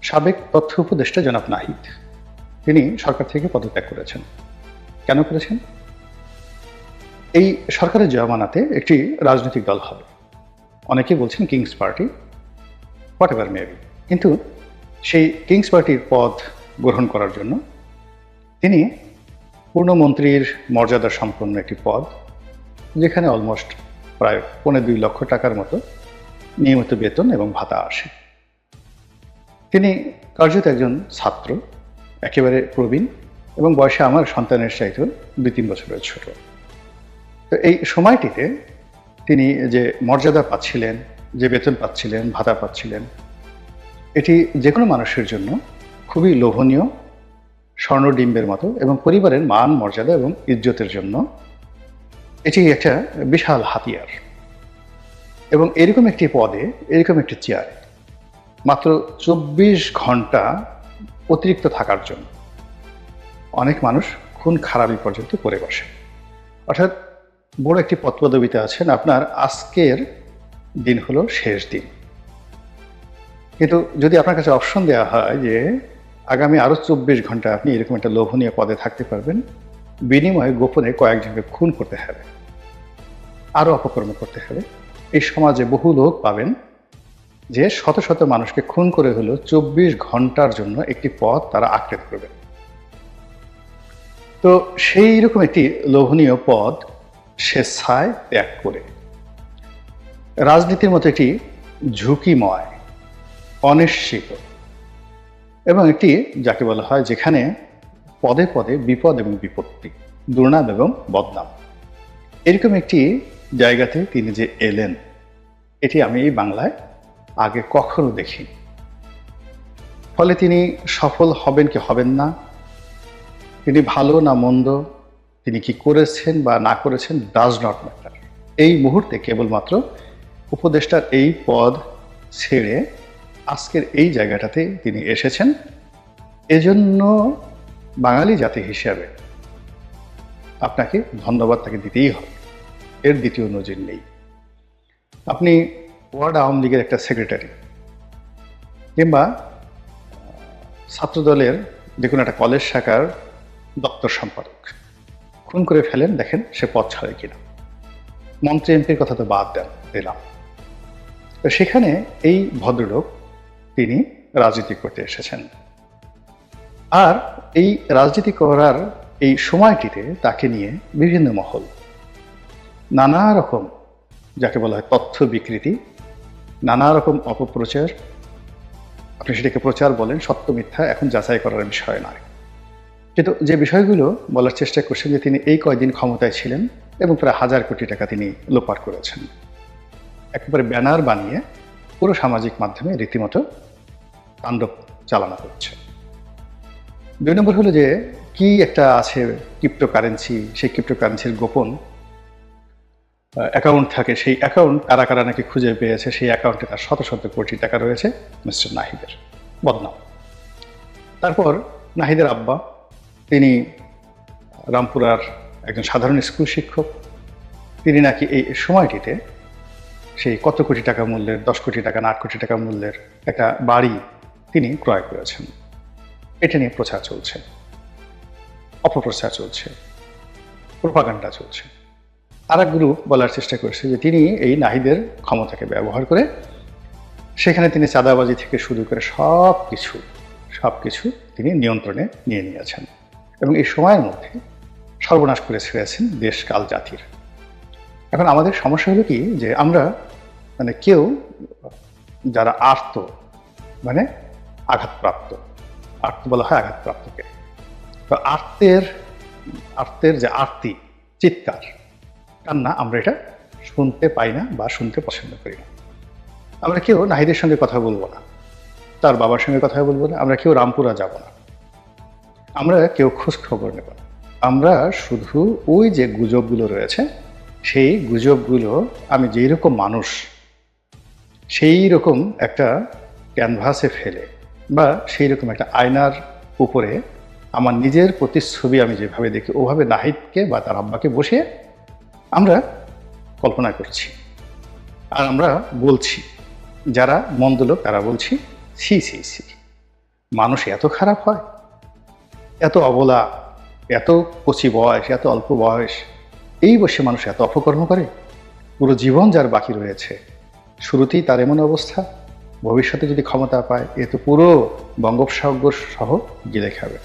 সাবেক তথ্য উপদেষ্টা জনাব নাহিদ তিনি সরকার থেকে পদত্যাগ করেছেন। কেন করেছেন? এই সরকারের জমানাতে একটি রাজনৈতিক দল হবে, অনেকে বলছেন kings party, whatever maybe, কিন্তু সেই কিংস পার্টির পদ গ্রহণ করার জন্য তিনি পূর্ণমন্ত্রীর মর্যাদা সম্পন্ন একটি পদ, যেখানে অলমোস্ট প্রায় 2.25 লক্ষ টাকার মতো নিয়মিত বেতন এবং ভাতা আসে। তিনি কার্যত একজন ছাত্র, একেবারে প্রবীণ এবং বয়সে আমার সন্তানের চাইতেও 2-3 বছরের ছোট। তো এই সময়টিতে তিনি যে মর্যাদা পাচ্ছিলেন, যে বেতন পাচ্ছিলেন, ভাতা পাচ্ছিলেন, এটি যে কোনো মানুষের জন্য খুবই লোভনীয়, স্বর্ণডিম্বের মতো, এবং পরিবারের মান মর্যাদা এবং ইজ্জতের জন্য এটি একটা বিশাল হাতিয়ার। এবং এরকম একটি পদে, এরকম একটি চেয়ারে মাত্র 24 ঘন্টা অতিরিক্ত থাকার জন্য অনেক মানুষ খুন খারাপি পর্যন্ত করে বসে। অর্থাৎ বড় একটি পদপদবিতে আছেন, আপনার আজকের দিন হলো শেষ দিন। কিন্তু যদি আপনার কাছে অপশন দেওয়া হয় যে আগামী আরো 24 ঘন্টা আপনি এরকম একটা লোভনীয় পদে থাকতে পারবেন, বিনিময়ে গোপনে কয়েকজনকে খুন করতে হবে, আরো অপকর্ম করতে হবে, এই সমাজে বহু লোক পাবেন যে শত শত মানুষকে খুন করে হলো 24 ঘন্টার জন্য একটি পদ তারা আঁকড়ে ধরবে। তো সেই রকম একটি লোভনীয় পদ স্বেচ্ছায় ত্যাগ করে রাজনীতির মতো একটি ঝুঁকিময়, অনিশ্চিত এবং একটি যাকে বলা হয় যেখানে পদে পদে বিপদ এবং বিপত্তি, দুর্নাম এবং বদনাম, এরকম একটি জায়গাতে তিনি যে এলেন, এটি আমি এই বাংলায় আগে কখনো দেখিনি। ফলে তিনি সফল হবেন কি হবেন না, তিনি ভালো না মন্দ, তিনি কি করেছেন বা না করেছেন, ডাজ নট ম্যাটার। এই মুহূর্তে কেবলমাত্র উপদেষ্টার এই পদ ছেড়ে আজকের এই জায়গাটাতে তিনি এসেছেন। এজন্য বাঙালি জাতি হিসাবে আপনাকে ধন্যবাদ তাকে দিতেই হবে, এর দ্বিতীয় নজির নেই। আপনি ওয়ার্ড আওয়ামী লীগের একটা সেক্রেটারি কিংবা ছাত্রদলের যে কোনো একটা কলেজ শাখার দপ্তর সম্পাদক খুন করে ফেলেন, দেখেন সে পদ ছাড়ে কিনা। মন্ত্রী এমপির কথা তো বাদ দিলাম। তো সেখানে এই ভদ্রলোক তিনি রাজনীতি করতে এসেছেন, আর এই রাজনীতি করার এই সময়টিতে তাকে নিয়ে বিভিন্ন মহল নানা রকম, যাকে বলা হয় তথ্য বিকৃতি, নানা রকম অপপ্রচার, আপনি সেটাকে প্রচার বলেন, সত্য মিথ্যা এখন যাচাই করার বিষয় নয়, কিন্তু যে বিষয়গুলো বলার চেষ্টা করছেন যে তিনি এই কয়দিন ক্ষমতায় ছিলেন এবং প্রায় 1000 কোটি টাকা তিনি লোপাট করেছেন, একেবারে ব্যানার বানিয়ে পুরো সামাজিক মাধ্যমে রীতিমতো তাণ্ডব চালানো হচ্ছে। 2 নম্বর হলো যে কি একটা আছে ক্রিপ্টোকারেন্সি, সেই ক্রিপ্টোকারেন্সির গোপন অ্যাকাউন্ট থাকে, সেই অ্যাকাউন্ট কারা কারা নাকি খুঁজে পেয়েছে, সেই অ্যাকাউন্টে তার শত শত কোটি টাকা রয়েছে মিস্টার নাহিদের, বদনাম। তারপর নাহিদের আব্বা, তিনি রামপুরার একজন সাধারণ স্কুল শিক্ষক, তিনি নাকি এই সময়টিতে সেই কত কোটি টাকা মূল্যের, 10 কোটি টাকা না 8 কোটি টাকা মূল্যের একটা বাড়ি তিনি ক্রয় করেছেন। এটা নিয়ে প্রচার চলছে, অপপ্রচার চলছে, প্রোপাগান্ডা চলছে। আর এক গ্রুপ বলার চেষ্টা করছে যে তিনি এই নাহিদের ক্ষমতাকে ব্যবহার করে সেখানে তিনি চাঁদাবাজি থেকে শুরু করে সব কিছু তিনি নিয়ন্ত্রণে নিয়ে নিয়েছেন এবং এই সময়ের মধ্যে সর্বনাশ করে ছেড়েছেন দেশ কাল জাতির। এখন আমাদের সমস্যা হলো কি যে আমরা কেউ যারা আর্ত, আঘাতপ্রাপ্ত, আর্ত বলা হয় আঘাতপ্রাপ্তকে, তো আর্তের যে আরতি, চিৎকার, কান্না, আমরা এটা শুনতে পাই না বা শুনতে পছন্দ করি না। আমরা কেউ নাহিদের সঙ্গে কথা বলবো না, তার বাবার সঙ্গে কথা বলবো না, আমরা কেউ রামপুরা যাব না, আমরা কেউ খোঁজ খবর নেব না। আমরা শুধু ওই যে গুজবগুলো রয়েছে, সেই গুজবগুলো আমি যেই রকম মানুষ সেই রকম একটা ক্যানভাসে ফেলে বা সেই রকম একটা আয়নার উপরে আমার নিজের প্রতিচ্ছবি আমি যেভাবে দেখি ওভাবে নাহিদকে বা তার আব্বাকে বসিয়ে আমরা কল্পনা করছি, আর আমরা বলছি, যারা মন্দ লোক তারা বলছি ছি ছি ছি, মানুষ এত খারাপ হয়, এত অবলা, এত কচি বয়স, এত অল্প বয়স, এই বয়সে মানুষ এত অপকর্ম করে? পুরো জীবন যার বাকি রয়েছে, শুরুতেই তার এমন অবস্থা, ভবিষ্যতে যদি ক্ষমতা পায় এ তো পুরো বঙ্গোপসাগর সহ গিলে খাবে।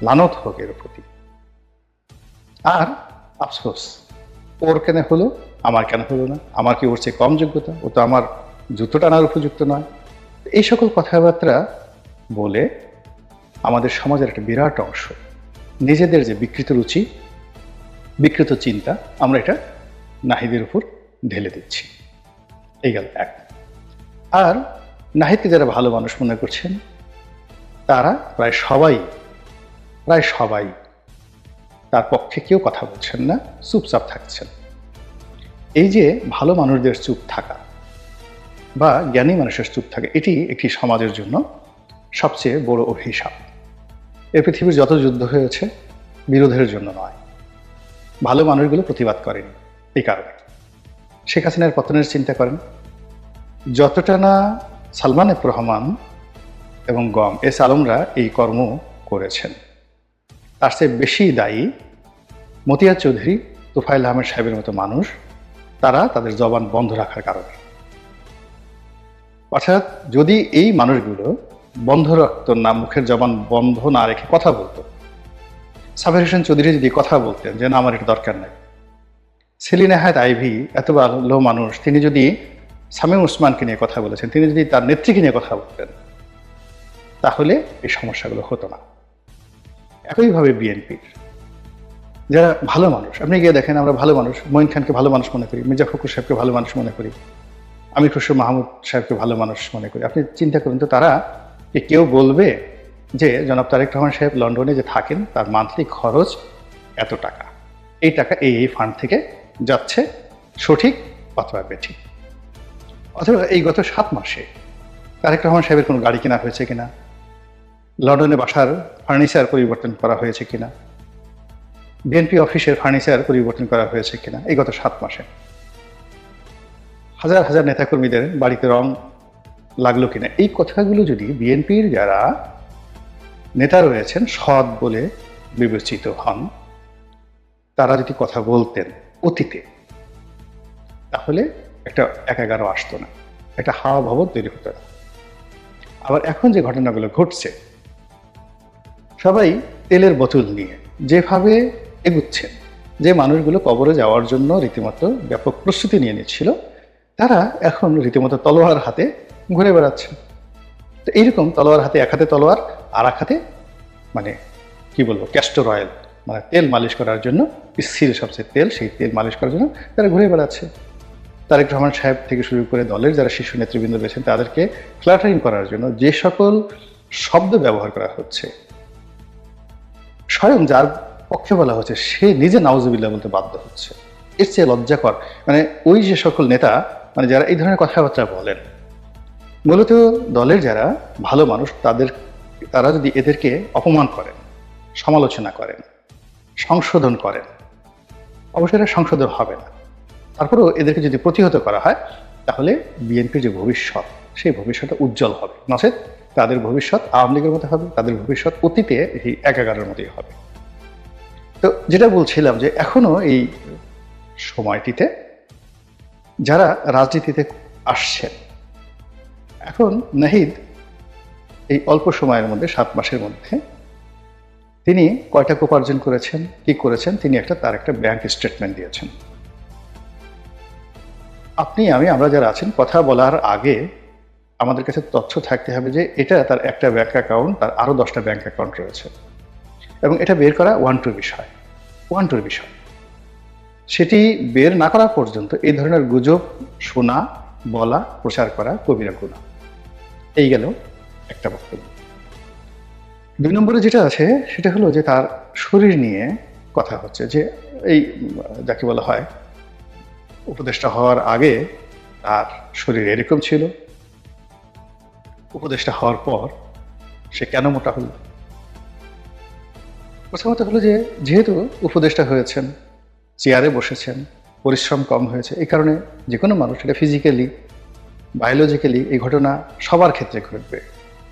লানত হোক এর প্রতি। আর আফসোস, ওর কেন হলো, আমার কেন হলো না? আমার কি ওর চেয়ে কম যোগ্যতা? ও তো আমার জুতো টানার উপযুক্ত নয়। এই সকল কথাবার্তা বলে আমাদের সমাজের একটা বিরাট অংশ নিজেদের যে বিকৃত রুচি, বিকৃত চিন্তা, আমরা এটা নাহিদের উপর ঢেলে দিচ্ছি। এই গেল এক। আর নাহিদকে যারা ভালো মানুষ মনে করছেন তারা প্রায় সবাই তার পক্ষে কেউ কথা বলছেন না, চুপচাপ থাকছেন। এই যে ভালো মানুষদের চুপ থাকা বা জ্ঞানী মানুষের চুপ থাকা, এটি একটি সমাজের জন্য সবচেয়ে বড় অভিশাপ। এই পৃথিবীর যত যুদ্ধ হয়েছে বিরোধের জন্য নয়, ভালো মানুষগুলো প্রতিবাদ করেনি। এই কারণে শেখ হাসিনার পতনের চিন্তা করেন, যতটা না সালমান এফ রহমান এবং গম এস আলমরা এই কর্ম করেছেন, তার চেয়ে বেশি দায়ী মতিয়ার চৌধুরী, তোফায়েল আহমেদ সাহেবের মতো মানুষ, তারা তাদের জবান বন্ধ রাখার কারণে। অর্থাৎ যদি এই মানুষগুলো বন্ধ রাখত না, মুখের জবান বন্ধ না রেখে কথা বলতো, সাবের হোসেন চৌধুরী যদি কথা বলতেন যে না আমার এটা দরকার নাই, সেলিনা হায়াত আইভি এত ভালো মানুষ, তিনি যদি শামীম ওসমানকে নিয়ে কথা বলেছেন, তিনি যদি তার নেত্রীকে নিয়ে কথা বলতেন, তাহলে এই সমস্যাগুলো হতো না। একইভাবে বিএনপির যারা ভালো মানুষ, আপনি গিয়ে দেখেন, আমরা ভালো মানুষ, মঈন খানকে ভালো মানুষ মনে করি, মির্জা ফখরুল সাহেবকে ভালো মানুষ মনে করি, আমির খসরু মাহমুদ সাহেবকে ভালো মানুষ মনে করি। আপনি চিন্তা করুন তো, তারা কেউ বলবে যে জনাব তারেক রহমান সাহেব লন্ডনে যে থাকেন তার মান্থলি খরচ এত টাকা, এই টাকা এই ফান্ড থেকে যাচ্ছে, সঠিক অথবা বেঠিক? অথবা এই গত 7 মাসে তারেক রহমান সাহেবের কোনো গাড়ি কেনা হয়েছে কিনা, লন্ডনে বাসার ফার্নিচার পরিবর্তন করা হয়েছে কিনা, বিএনপি অফিসের ফার্নিচার পরিবর্তন করা হয়েছে কিনা, এই গত 7 মাসে হাজার হাজার নেতাকর্মীদের বাড়িতে রং লাগলো কিনা, এই কথাগুলো যদি বিএনপির যারা নেতা রয়েছেন সৎ বলে বিবেচিত হন, তারা যদি কথা বলতেন অতীতে, তাহলে একটা 11 আসতো না, একটা হাওয়া ভবন তৈরি হতো না। আবার এখন যে ঘটনাগুলো ঘটছে, সবাই তেলের বোতল নিয়ে যেভাবে এগুচ্ছেন, যে মানুষগুলো কবরে যাওয়ার জন্য রীতিমতো ব্যাপক প্রস্তুতি নিয়ে নিচ্ছিল, তারা এখন রীতিমতো তলোয়ার হাতে ঘুরে বেড়াচ্ছে। তো এইরকম তলোয়ার হাতে, এক হাতে তলোয়ার আর এক হাতে মানে কি বলবো, ক্যাস্টর অয়েল, মানে তেল মালিশ করার জন্য, স্থির সবচেয়ে তেল, সেই তেল মালিশ করার জন্য তারা ঘুরে বেড়াচ্ছে। তারেক রহমান সাহেব থেকে শুরু করে দলের যারা শীর্ষ নেতৃবৃন্দ রয়েছেন, তাদেরকে ফ্ল্যাটারিং করার জন্য যে সকল শব্দ ব্যবহার করা হচ্ছে, স্বয়ং যার পক্ষে বলা হচ্ছে সে নিজে নাউজুবিল্লাহ বলতে বাধ্য হচ্ছে। এর চেয়ে লজ্জাকর, মানে ওই যে সকল নেতা, মানে যারা এই ধরনের কথাবার্তা বলেন, মূলত দলের যারা ভালো মানুষ, তারা যদি এদেরকে অপমান করেন, সমালোচনা করেন, সংশোধন করেন, অবশ্যই এটা সংশোধন হবে না। তারপরেও এদেরকে যদি প্রতিহত করা হয়, তাহলে বিএনপির যে ভবিষ্যৎ, সেই ভবিষ্যৎটা উজ্জ্বল হবে। নচেত তাদের ভবিষ্যৎ আওয়ামী লীগের মতো হবে, তাদের ভবিষ্যৎ অতীতে এই 11 মতোই হবে। তো যেটা বলছিলাম, যে এখনো এই সময়টিতে যারা রাজনীতিতে আসছেন, এখন নাহিদ এই অল্প সময়ের মধ্যে, 7 মাসের মধ্যে তিনি কয় টাকা উপার্জন করেছেন, কি করেছেন, তিনি তার একটা ব্যাংক স্টেটমেন্ট দিয়েছেন। আপনি আমরা যারা আছেন, কথা বলার আগে আমাদের কাছে তথ্য থাকতে হবে যে এটা তার একটা ব্যাংক অ্যাকাউন্ট, তার আরো 10টা ব্যাংক অ্যাকাউন্ট রয়েছে, এবং এটা বের করা ওয়ান টুর বিষয়। সেটি বের না করা পর্যন্ত এই ধরনের গুজব শোনা, বলা, প্রচার করা কবিরা গুনাহ। এই গেল একটা বক্তব্য। 2 নম্বরে যেটা আছে সেটা হলো যে তার শরীর নিয়ে কথা হচ্ছে, যে এই যাকে বলা হয় উপদেষ্টা হওয়ার আগে তার শরীর এরকম ছিল, উপদেষ্টা হওয়ার পর সে কেন মোটা হলো। প্রথমত হলো যে যেহেতু উপদেষ্টা হয়েছেন, চেয়ারে বসেছেন, পরিশ্রম কম হয়েছে, এই কারণে যে কোনো মানুষ, এটা ফিজিক্যালি, বায়োলজিক্যালি এই ঘটনা সবার ক্ষেত্রে ঘটবে।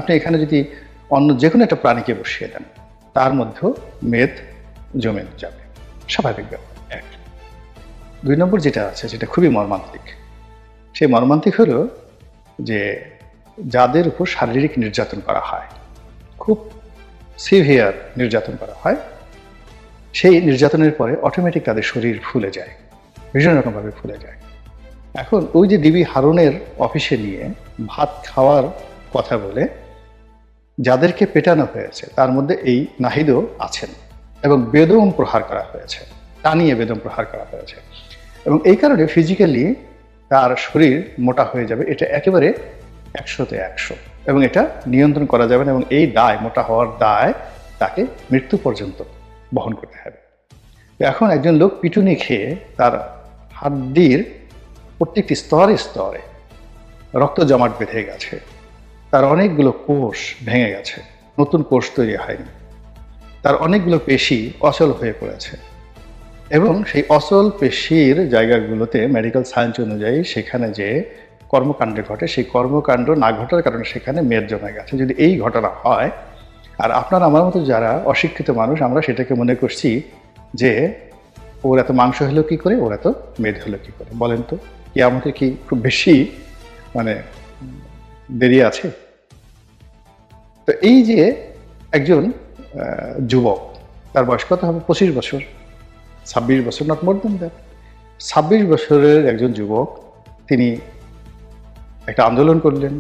আপনি এখানে যদি অন্য যে কোনো একটা প্রাণীকে বসিয়ে দেন, তার মধ্যেও মেদ জমে যাবে, স্বাভাবিক ব্যাপার। এক। ২ নম্বর যেটা আছে, যেটা খুবই মর্মান্তিক, সেই মর্মান্তিক হলো যে যাদের উপর শারীরিক নির্যাতন করা হয়, খুব সিভিয়ার নির্যাতন করা হয়, সেই নির্যাতনের পরে অটোমেটিক তাদের শরীর ফুলে যায়, ভীষণ রকমভাবে ফুলে যায়। এখন ওই যে ডিবি হারুনের অফিসে নিয়ে ভাত খাওয়ার কথা বলে যাদেরকে পেটানো হয়েছে, তার মধ্যে এই নাহিদও আছেন, এবং বেদম প্রহার করা হয়েছে, টানিয়ে বেদম প্রহার করা হয়েছে, এবং এই কারণে ফিজিক্যালি তার শরীর মোটা হয়ে যাবে, এটা একেবারে ১০০-তে ১০০, এবং এটা নিয়ন্ত্রণ করা যাবে না, এবং এই দায়, মোটা হওয়ার দায় তাকে মৃত্যু পর্যন্ত বহন করতে হবে। এখন একজন লোক পিটুনি খেয়ে তার হাড্ডির প্রত্যেকটি স্তরে স্তরে রক্ত জমাট বেঁধে গেছে, তার অনেকগুলো কোষ ভেঙে গেছে, নতুন কোষ তৈরি হয়নি, তার অনেকগুলো পেশি অচল হয়ে পড়েছে, এবং সেই অচল পেশির জায়গাগুলোতে মেডিকেল সায়েন্স অনুযায়ী সেখানে যে কর্মকাণ্ড ঘটে, সেই কর্মকাণ্ড না ঘটার কারণে সেখানে মেদ জমে গেছে। যদি এই ঘটনা হয়, আর আপনার আমার মতো যারা অশিক্ষিত মানুষ, আমরা সেটাকে মনে করছি যে ওর এত মাংস হলো কি করে, ওর এত মেদ হলো কি করে, বলেন তো, কি আমাকে কি খুব বেশি মানে দেরি আছে? তো এই যে একজন যুবক, তার বয়স কত হবে? 25 বছর, 26 বছর, নট মোর দেন দ্যাট। 26 বছরের একজন যুবক, তিনি একটা আন্দোলন করলেন,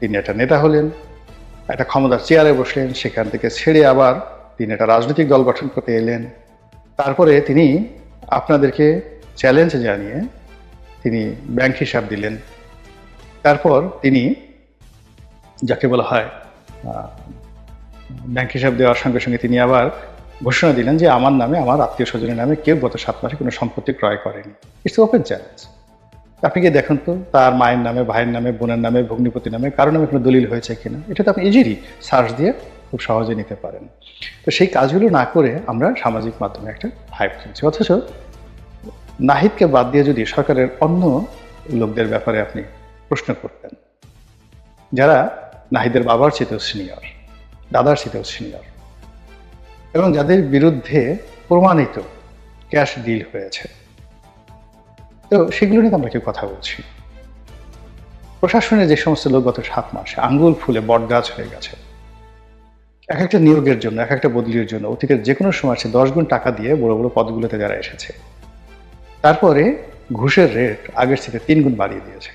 তিনি একটা নেতা হলেন, একটা ক্ষমতার চেয়ারে বসলেন, সেখান থেকে ছেড়ে আবার তিনি একটা রাজনৈতিক দল গঠন করতে এলেন। তারপরে তিনি আপনাদেরকে চ্যালেঞ্জ জানিয়ে তিনি ব্যাংক হিসাব দিলেন। তারপর তিনি, যাকে বলা হয় ব্যাংক হিসাব দেওয়ার সঙ্গে সঙ্গে তিনি আবার ঘোষণা দিলেন যে আমার নামে, আমার আত্মীয় স্বজনের নামে কেউ গত 7 মাসে কোনো সম্পত্তি ক্রয় করেনি। It's open challenge. আপনি কি দেখুন তো তার মায়ের নামে, ভাইয়ের নামে, বোনের নামে, ভগ্নিপতির নামে কারো নামে কোনো দলিল হয়েছে কিনা। এটা তো আপনি ইজিলি সার্চ দিয়ে খুব সহজে নিতে পারেন। তো সেই কাজগুলো না করে আমরা সামাজিক মাধ্যমে একটা হাইপ কিনছি। অথচ নাহিদকে বাদ দিয়ে যদি সরকারের অন্য লোকদের ব্যাপারে আপনি প্রশ্ন করতেন, যারা নাহিদের বাবার চেয়েও সিনিয়র, দাদার চেয়েও সিনিয়র, এবং যাদের বিরুদ্ধে প্রমাণিত ক্যাশ ডিল হয়েছে, তো সেগুলো নিয়ে আমরা কেউ কথা বলছি। প্রশাসনের যে সমস্ত লোক গত 7 মাসে আঙ্গুল ফুলে বটগাছ হয়ে গেছে, এক একটা নিয়োগের জন্য, এক একটা বদলির জন্য অতীতের যে কোনো সময় সে 10 গুণ টাকা দিয়ে বড় বড় পদগুলোতে যারা এসেছে, তারপরে ঘুষের রেট আগের থেকে 3 গুণ বাড়িয়ে দিয়েছে।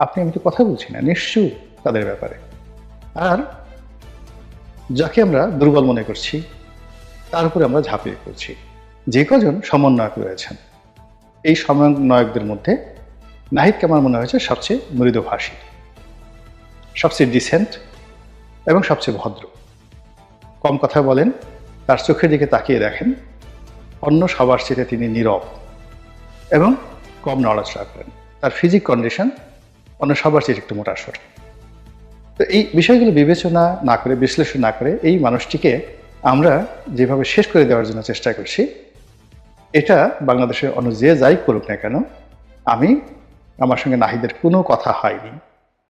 আপনি আমি তো কথা বলছি না, নিশ্চয়ই তাদের ব্যাপারে। আর যাকে আমরা দুর্বল মনে করছি, তার উপরে আমরা ঝাঁপিয়ে পড়ছি। যে কজন সমন্বয়ক রয়েছেন, এই সমন্বয়কদের মধ্যে নাহিদকে আমার মনে হয়েছে সবচেয়ে মৃদুভাষী, সবচেয়ে ডিসেন্ট, এবং সবচেয়ে ভদ্র। কম কথা বলেন, তার চোখের দিকে তাকিয়ে দেখেন, অন্য সবার চেয়ে তিনি নীরব এবং কম নড়াচড়া করেন। তার ফিজিক কন্ডিশন অন্য সবার চেয়ে একটু মোটাসোটা। তো এই বিষয়গুলো বিবেচনা না করে, বিশ্লেষণ না করে, এই মানুষটিকে আমরা যেভাবে শেষ করে দেওয়ার জন্য চেষ্টা করছি, এটা বাংলাদেশের অন্য যে যাই করুক না কেন, আমার সঙ্গে নাহিদের কোনো কথা হয়নি,